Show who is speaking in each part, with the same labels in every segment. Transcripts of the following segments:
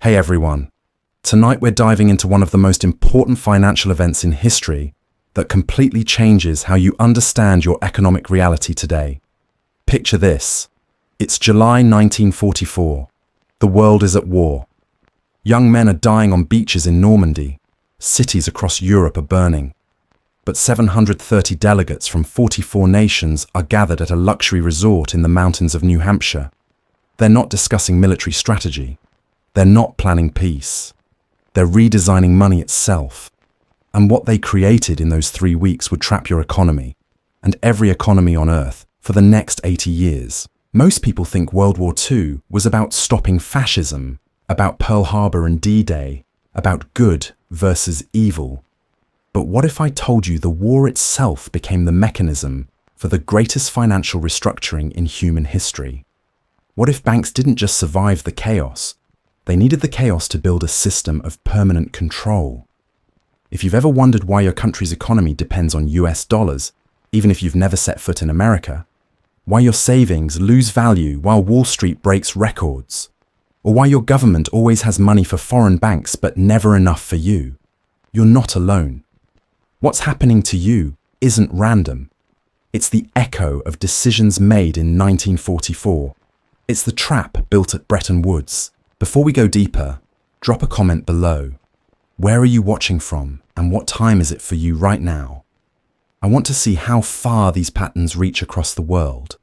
Speaker 1: Hey everyone. Tonight we're diving into one of the most important financial events in history that completely changes how you understand your economic reality today. Picture this. It's July 1944. The world is at war. Young men are dying on beaches in Normandy. Cities across Europe are burning. But 730 delegates from 44 nations are gathered at a luxury resort in the mountains of New Hampshire. They're not discussing military strategy. They're not planning peace. They're redesigning money itself. And what they created in those 3 weeks would trap your economy, and every economy on Earth, for the next 80 years. Most people think World War II was about stopping fascism, about Pearl Harbor and D-Day, about good versus evil. But what if I told you the war itself became the mechanism for the greatest financial restructuring in human history? What if banks didn't just survive the chaos? They needed the chaos to build a system of permanent control. If you've ever wondered why your country's economy depends on US dollars, even if you've never set foot in America, why your savings lose value while Wall Street breaks records, or why your government always has money for foreign banks but never enough for you, you're not alone. What's happening to you isn't random. It's the echo of decisions made in 1944. It's the trap built at Bretton Woods. Before we go deeper, drop a comment below. Where are you watching from, and what time is it for you right now? I want to see how far these patterns reach across the world.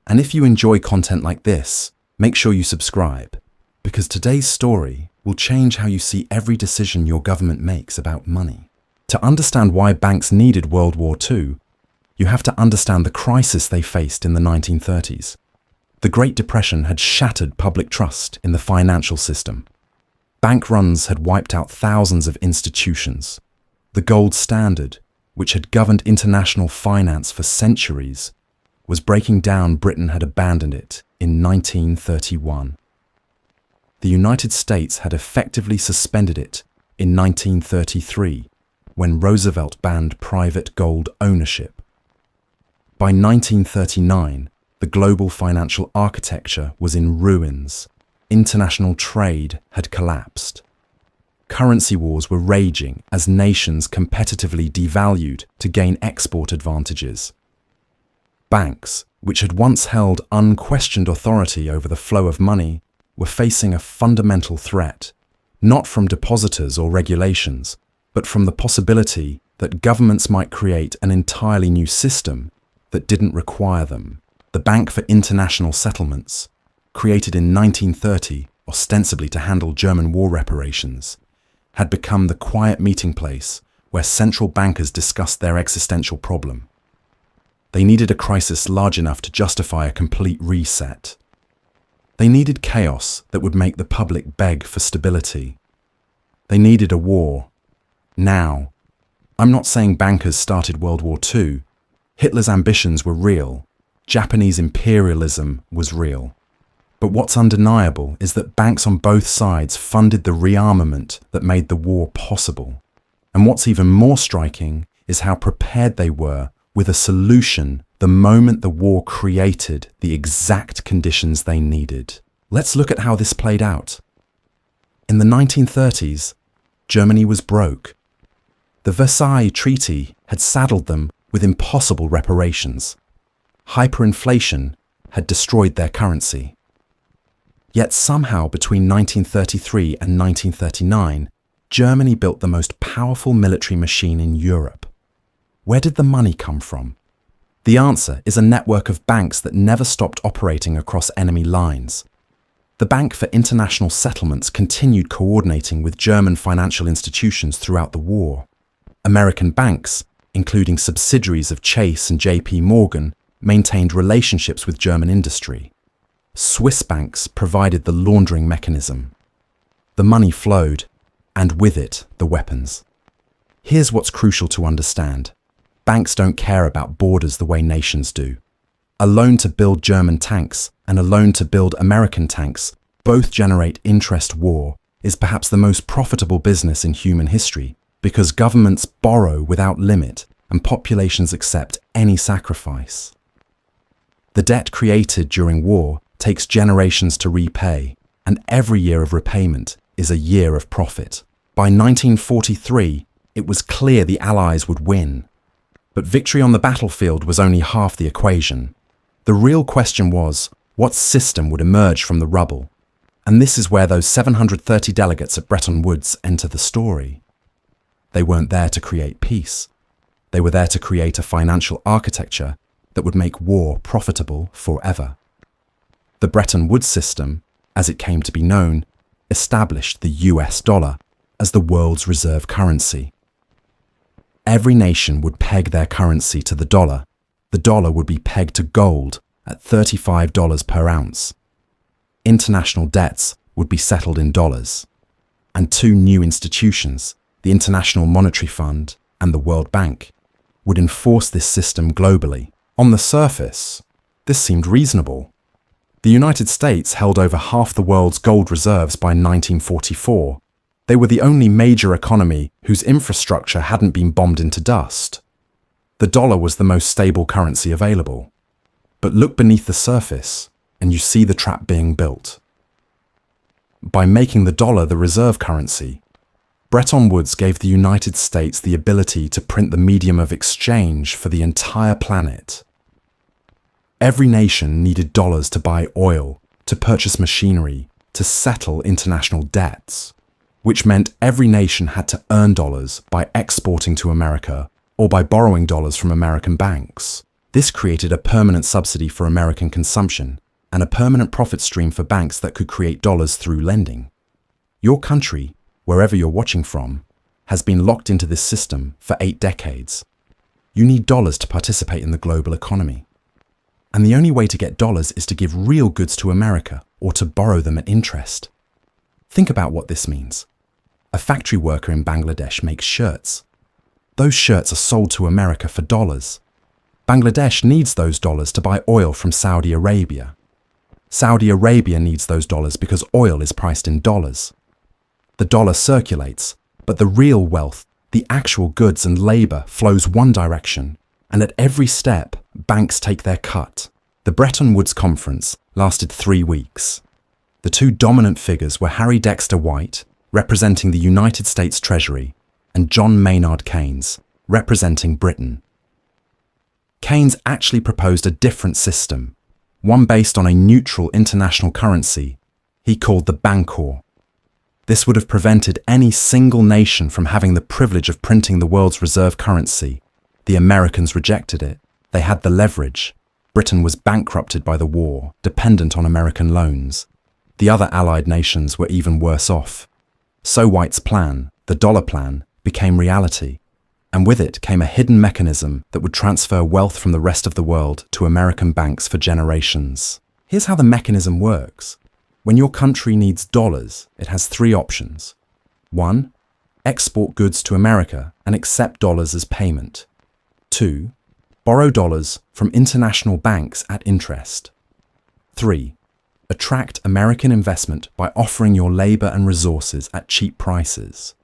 Speaker 1: And if you enjoy content like this, make sure you subscribe, because today's story will change how you see every decision your government makes about money. To understand why banks needed World War II, you have to understand the crisis they faced in the 1930s. The Great Depression had shattered public trust in the financial system. Bank runs had wiped out thousands of institutions. The gold standard, which had governed international finance for centuries, was breaking down. Britain had abandoned it in 1931. The United States had effectively suspended it in 1933, when Roosevelt banned private gold ownership. By 1939, the global financial architecture was in ruins. International trade had collapsed. Currency wars were raging as nations competitively devalued to gain export advantages. Banks, which had once held unquestioned authority over the flow of money, were facing a fundamental threat, not from depositors or regulations, but from the possibility that governments might create an entirely new system that didn't require them. The Bank for International Settlements, created in 1930 ostensibly to handle German war reparations, had become the quiet meeting place where central bankers discussed their existential problem. They needed a crisis large enough to justify a complete reset. They needed chaos that would make the public beg for stability. They needed a war. Now. I'm not saying bankers started World War II. Hitler's ambitions were real. Japanese imperialism was real. But what's undeniable is that banks on both sides funded the rearmament that made the war possible. And what's even more striking is how prepared they were with a solution the moment the war created the exact conditions they needed. Let's look at how this played out. In the 1930s, Germany was broke. The Versailles Treaty had saddled them with impossible reparations. Hyperinflation had destroyed their currency. Yet somehow between 1933 and 1939, Germany built the most powerful military machine in Europe. Where did the money come from? The answer is a network of banks that never stopped operating across enemy lines. The Bank for International Settlements continued coordinating with German financial institutions throughout the war. American banks, including subsidiaries of Chase and JP Morgan, maintained relationships with German industry. Swiss banks provided the laundering mechanism. The money flowed, and with it, the weapons. Here's what's crucial to understand. Banks don't care about borders the way nations do. A loan to build German tanks and a loan to build American tanks both generate interest war is perhaps the most profitable business in human history because governments borrow without limit and populations accept any sacrifice. The debt created during war takes generations to repay, and every year of repayment is a year of profit. By 1943, it was clear the Allies would win. But victory on the battlefield was only half the equation. The real question was, what system would emerge from the rubble? And this is where those 730 delegates at Bretton Woods enter the story. They weren't there to create peace. They were there to create a financial architecture that would make war profitable forever. The Bretton Woods system, as it came to be known, established the US dollar as the world's reserve currency. Every nation would peg their currency to the dollar. The dollar would be pegged to gold at $35 per ounce. International debts would be settled in dollars. And two new institutions, the International Monetary Fund and the World Bank, would enforce this system globally. On the surface, this seemed reasonable. The United States held over half the world's gold reserves by 1944. They were the only major economy whose infrastructure hadn't been bombed into dust. The dollar was the most stable currency available. But look beneath the surface, and you see the trap being built. By making the dollar the reserve currency, Bretton Woods gave the United States the ability to print the medium of exchange for the entire planet. Every nation needed dollars to buy oil, to purchase machinery, to settle international debts, which meant every nation had to earn dollars by exporting to America or by borrowing dollars from American banks. This created a permanent subsidy for American consumption and a permanent profit stream for banks that could create dollars through lending. Your country, wherever you're watching from, has been locked into this system for 8 decades. You need dollars to participate in the global economy. And the only way to get dollars is to give real goods to America or to borrow them at interest. Think about what this means. A factory worker in Bangladesh makes shirts. Those shirts are sold to America for dollars. Bangladesh needs those dollars to buy oil from Saudi Arabia. Saudi Arabia needs those dollars because oil is priced in dollars. The dollar circulates, but the real wealth, the actual goods and labor, flows one direction, and at every step, banks take their cut. The Bretton Woods Conference lasted 3 weeks. The two dominant figures were Harry Dexter White, representing the United States Treasury, and John Maynard Keynes, representing Britain. Keynes actually proposed a different system, one based on a neutral international currency he called the Bancor. This would have prevented any single nation from having the privilege of printing the world's reserve currency. The Americans rejected it. They had the leverage. Britain was bankrupted by the war, dependent on American loans. The other Allied nations were even worse off. So White's plan, the dollar plan, became reality. And with it came a hidden mechanism that would transfer wealth from the rest of the world to American banks for generations. Here's how the mechanism works. When your country needs dollars, it has 3 options. 1. Export goods to America and accept dollars as payment. 2. Borrow dollars from international banks at interest. 3. Attract American investment by offering your labor and resources at cheap prices.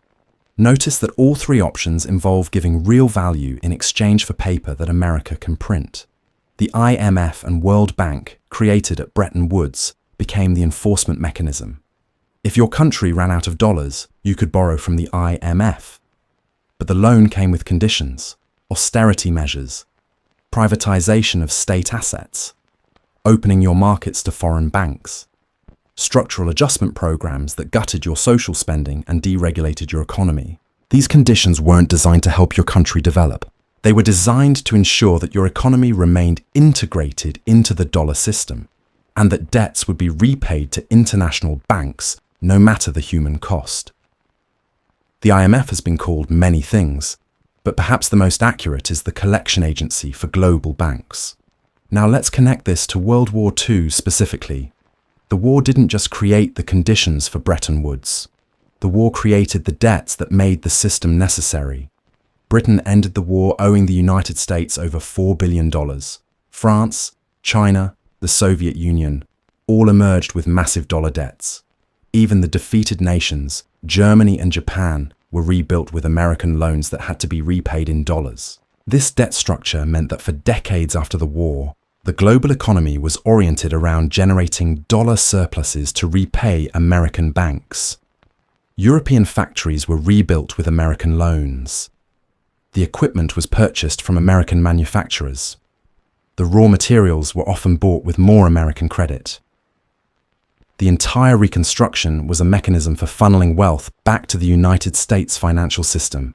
Speaker 1: Notice that all 3 options involve giving real value in exchange for paper that America can print. The IMF and World Bank, created at Bretton Woods, became the enforcement mechanism. If your country ran out of dollars, you could borrow from the IMF. But the loan came with conditions, austerity measures, privatization of state assets, opening your markets to foreign banks, structural adjustment programs that gutted your social spending and deregulated your economy. These conditions weren't designed to help your country develop. They were designed to ensure that your economy remained integrated into the dollar system, and that debts would be repaid to international banks no matter the human cost. The IMF has been called many things, but perhaps the most accurate is the collection agency for global banks. Now let's connect this to World War II specifically. The war didn't just create the conditions for Bretton Woods. The war created the debts that made the system necessary. Britain ended the war owing the United States over $4 billion. France, China, the Soviet Union, all emerged with massive dollar debts. Even the defeated nations, Germany and Japan, were rebuilt with American loans that had to be repaid in dollars. This debt structure meant that for decades after the war, the global economy was oriented around generating dollar surpluses to repay American banks. European factories were rebuilt with American loans. The equipment was purchased from American manufacturers. The raw materials were often bought with more American credit. The entire reconstruction was a mechanism for funneling wealth back to the United States financial system.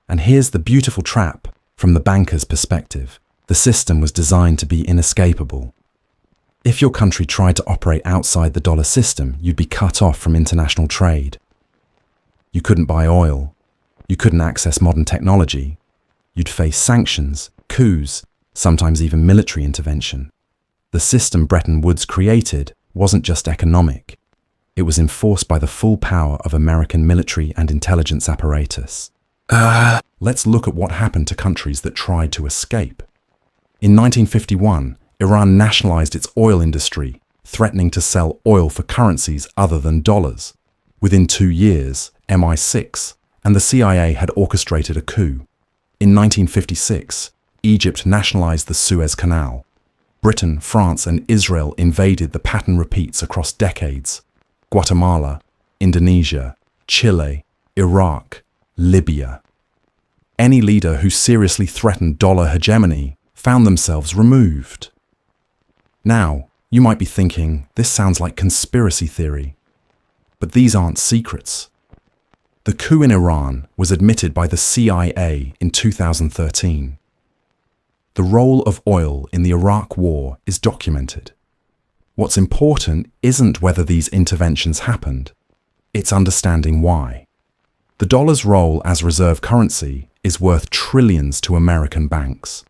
Speaker 1: And here's the beautiful trap from the banker's perspective. The system was designed to be inescapable. If your country tried to operate outside the dollar system, you'd be cut off from international trade. You couldn't buy oil. You couldn't access modern technology. You'd face sanctions, coups, sometimes even military intervention. The system Bretton Woods created wasn't just economic. It was enforced by the full power of American military and intelligence apparatus. Let's look at what happened to countries that tried to escape. In 1951, Iran nationalized its oil industry, threatening to sell oil for currencies other than dollars. Within 2 years, MI6 and the CIA had orchestrated a coup. In 1956, Egypt nationalized the Suez Canal. Britain, France, and Israel invaded. The pattern repeats across decades. Guatemala, Indonesia, Chile, Iraq, Libya. Any leader who seriously threatened dollar hegemony found themselves removed. Now, you might be thinking, this sounds like conspiracy theory. But these aren't secrets. The coup in Iran was admitted by the CIA in 2013. The role of oil in the Iraq War is documented. What's important isn't whether these interventions happened, it's understanding why. The dollar's role as reserve currency is worth trillions to American banks.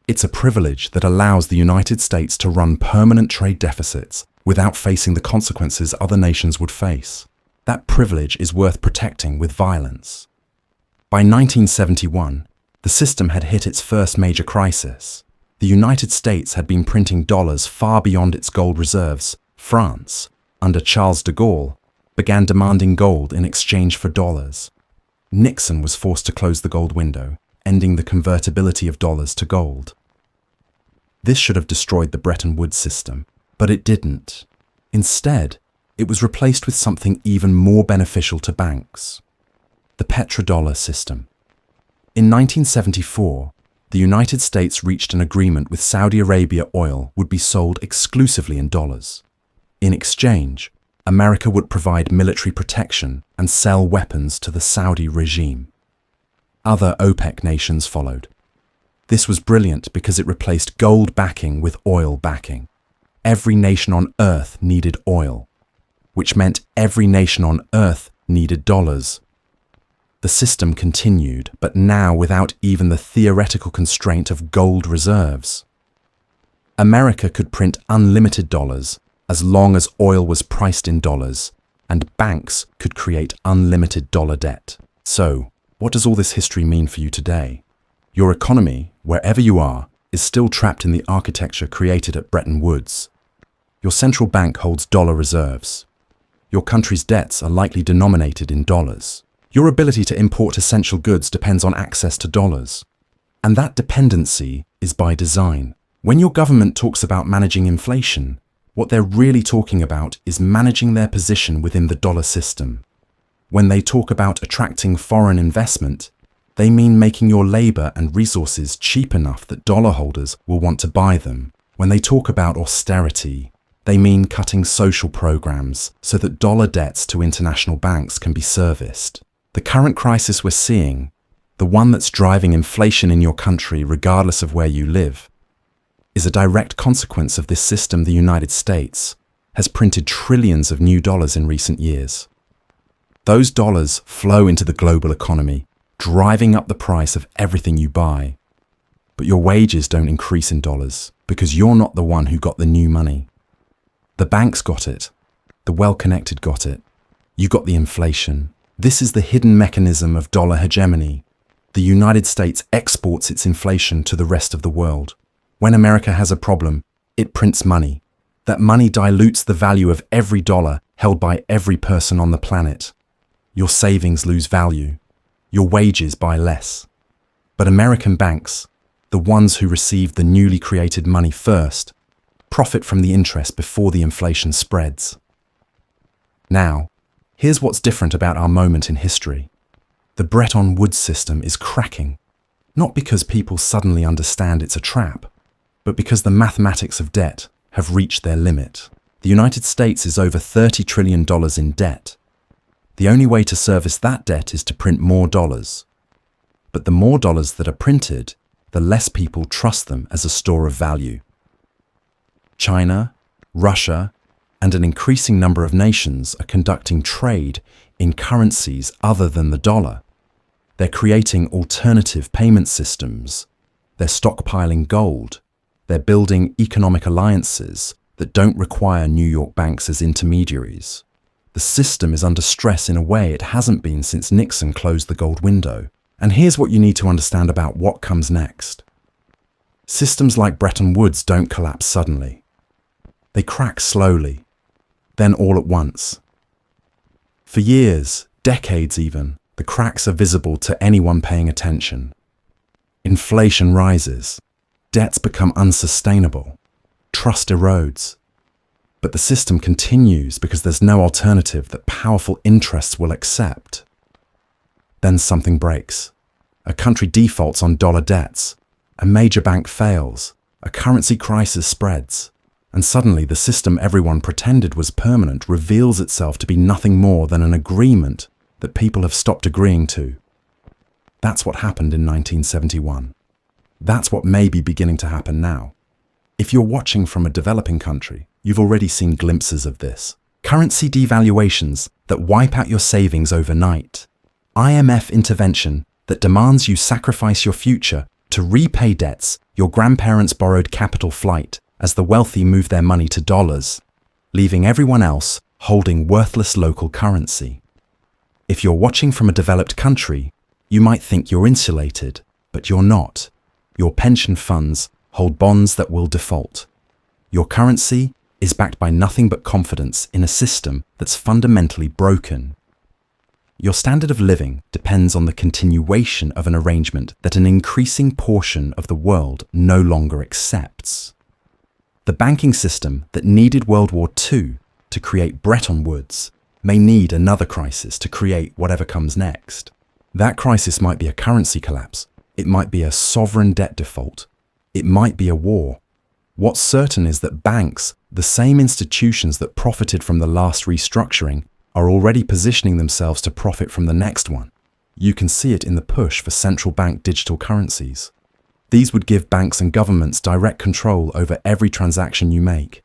Speaker 1: It's a privilege that allows the United States to run permanent trade deficits without facing the consequences other nations would face. That privilege is worth protecting with violence. By 1971, the system had hit its first major crisis. The United States had been printing dollars far beyond its gold reserves. France, under Charles de Gaulle, began demanding gold in exchange for dollars. Nixon was forced to close the gold window, ending the convertibility of dollars to gold. This should have destroyed the Bretton Woods system, but it didn't. Instead, it was replaced with something even more beneficial to banks: the petrodollar system. In 1974, the United States reached an agreement with Saudi Arabia. Oil would be sold exclusively in dollars. In exchange, America would provide military protection and sell weapons to the Saudi regime. Other OPEC nations followed. This was brilliant because it replaced gold backing with oil backing. Every nation on Earth needed oil, which meant every nation on Earth needed dollars. The system continued, but now without even the theoretical constraint of gold reserves. America could print unlimited dollars as long as oil was priced in dollars, and banks could create unlimited dollar debt. So, what does all this history mean for you today? Your economy, wherever you are, is still trapped in the architecture created at Bretton Woods. Your central bank holds dollar reserves. Your country's debts are likely denominated in dollars. Your ability to import essential goods depends on access to dollars. And that dependency is by design. When your government talks about managing inflation, what they're really talking about is managing their position within the dollar system. When they talk about attracting foreign investment, they mean making your labor and resources cheap enough that dollar holders will want to buy them. When they talk about austerity, they mean cutting social programs so that dollar debts to international banks can be serviced. The current crisis we're seeing, the one that's driving inflation in your country regardless of where you live, is a direct consequence of this system. The United States has printed trillions of new dollars in recent years. Those dollars flow into the global economy, driving up the price of everything you buy. But your wages don't increase in dollars because you're not the one who got the new money. The banks got it. The well-connected got it. You got the inflation. This is the hidden mechanism of dollar hegemony. The United States exports its inflation to the rest of the world. When America has a problem, it prints money. That money dilutes the value of every dollar held by every person on the planet. Your savings lose value. Your wages buy less. But American banks, the ones who receive the newly created money first, profit from the interest before the inflation spreads. Now, Here's what's different about our moment in history. The Bretton Woods system is cracking, not because people suddenly understand it's a trap, but because the mathematics of debt have reached their limit. The United States is over $30 trillion in debt. The only way to service that debt is to print more dollars. But the more dollars that are printed, the less people trust them as a store of value. China, Russia, and an increasing number of nations are conducting trade in currencies other than the dollar. They're creating alternative payment systems. They're stockpiling gold. They're building economic alliances that don't require New York banks as intermediaries. The system is under stress in a way it hasn't been since Nixon closed the gold window. And here's what you need to understand about what comes next. Systems like Bretton Woods don't collapse suddenly. They crack slowly, then all at once. For years, decades even, the cracks are visible to anyone paying attention. Inflation rises, debts become unsustainable, trust erodes. But the system continues because there's no alternative that powerful interests will accept. Then something breaks. A country defaults on dollar debts. A major bank fails. A currency crisis spreads. And suddenly the system everyone pretended was permanent reveals itself to be nothing more than an agreement that people have stopped agreeing to. That's what happened in 1971. That's what may be beginning to happen now. If you're watching from a developing country, you've already seen glimpses of this. Currency devaluations that wipe out your savings overnight. IMF intervention that demands you sacrifice your future to repay debts your grandparents borrowed capital flight as the wealthy move their money to dollars, leaving everyone else holding worthless local currency. If you're watching from a developed country, you might think you're insulated, but you're not. Your pension funds hold bonds that will default. Your currency is backed by nothing but confidence in a system that's fundamentally broken. Your standard of living depends on the continuation of an arrangement that an increasing portion of the world no longer accepts. The banking system that needed World War II to create Bretton Woods may need another crisis to create whatever comes next. That crisis might be a currency collapse. It might be a sovereign debt default. It might be a war. What's certain is that banks, the same institutions that profited from the last restructuring, are already positioning themselves to profit from the next one. You can see it in the push for central bank digital currencies. These would give banks and governments direct control over every transaction you make.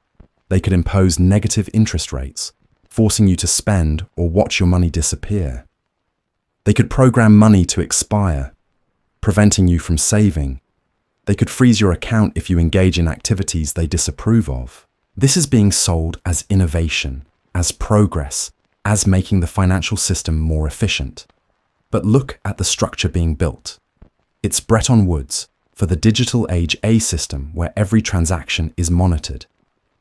Speaker 1: They could impose negative interest rates, forcing you to spend or watch your money disappear. They could program money to expire, preventing you from saving. They could freeze your account if you engage in activities they disapprove of. This is being sold as innovation, as progress, as making the financial system more efficient. But look at the structure being built. It's Bretton Woods for the digital age A system where every transaction is monitored,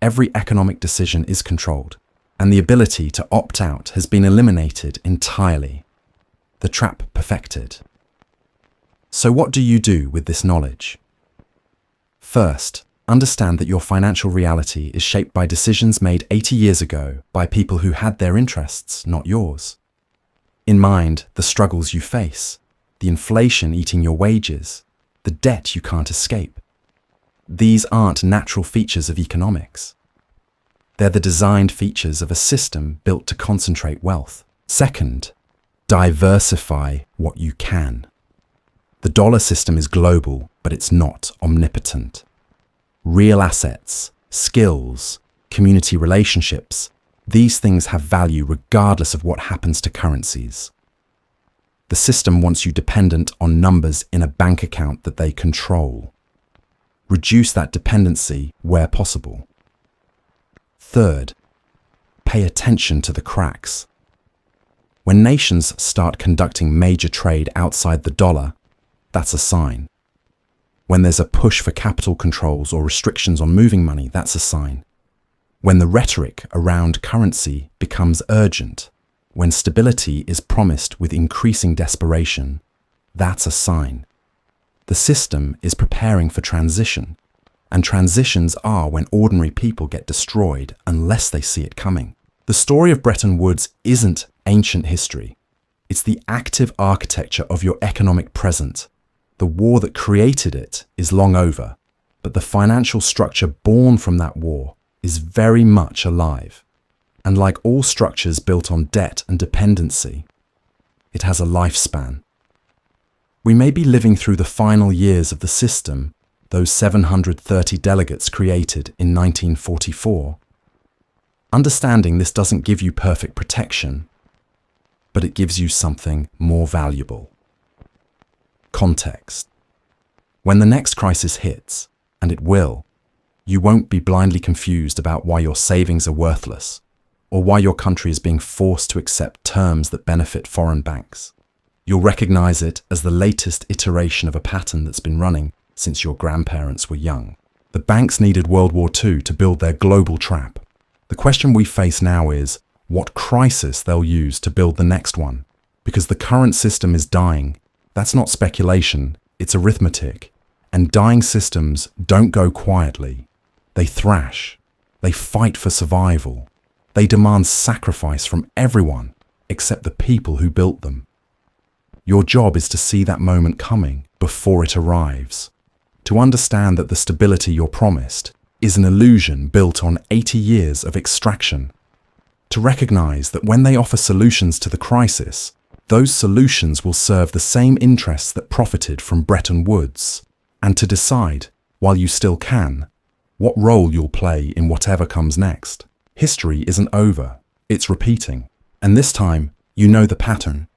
Speaker 1: every economic decision is controlled, and the ability to opt out has been eliminated entirely. The trap perfected. So what do you do with this knowledge? First, understand that your financial reality is shaped by decisions made 80 years ago by people who had their interests, not yours. In mind, the struggles you face, the inflation eating your wages, the debt you can't escape. These aren't natural features of economics. They're the designed features of a system built to concentrate wealth. Second, diversify what you can. The dollar system is global, but it's not omnipotent. Real assets, skills, community relationships, these things have value regardless of what happens to currencies. The system wants you dependent on numbers in a bank account that they control. Reduce that dependency where possible. Third, pay attention to the cracks. When nations start conducting major trade outside the dollar, that's a sign. When there's a push for capital controls or restrictions on moving money, that's a sign. When the rhetoric around currency becomes urgent, when stability is promised with increasing desperation, that's a sign. The system is preparing for transition, and transitions are when ordinary people get destroyed unless they see it coming. The story of Bretton Woods isn't ancient history. It's the active architecture of your economic present. The war that created it is long over, but the financial structure born from that war is very much alive. And like all structures built on debt and dependency, it has a lifespan. We may be living through the final years of the system those 730 delegates created in 1944. Understanding this doesn't give you perfect protection, but it gives you something more valuable. Context. When the next crisis hits, and it will, you won't be blindly confused about why your savings are worthless, or why your country is being forced to accept terms that benefit foreign banks. You'll recognize it as the latest iteration of a pattern that's been running since your grandparents were young. The banks needed World War II to build their global trap. The question we face now is what crisis they'll use to build the next one. Because the current system is dying. That's not speculation, it's arithmetic. And dying systems don't go quietly. They thrash. They fight for survival. They demand sacrifice from everyone except the people who built them. Your job is to see that moment coming before it arrives. To understand that the stability you're promised is an illusion built on 80 years of extraction. To recognize that when they offer solutions to the crisis, those solutions will serve the same interests that profited from Bretton Woods. And to decide, while you still can, what role you'll play in whatever comes next. History isn't over, it's repeating. And this time, you know the pattern.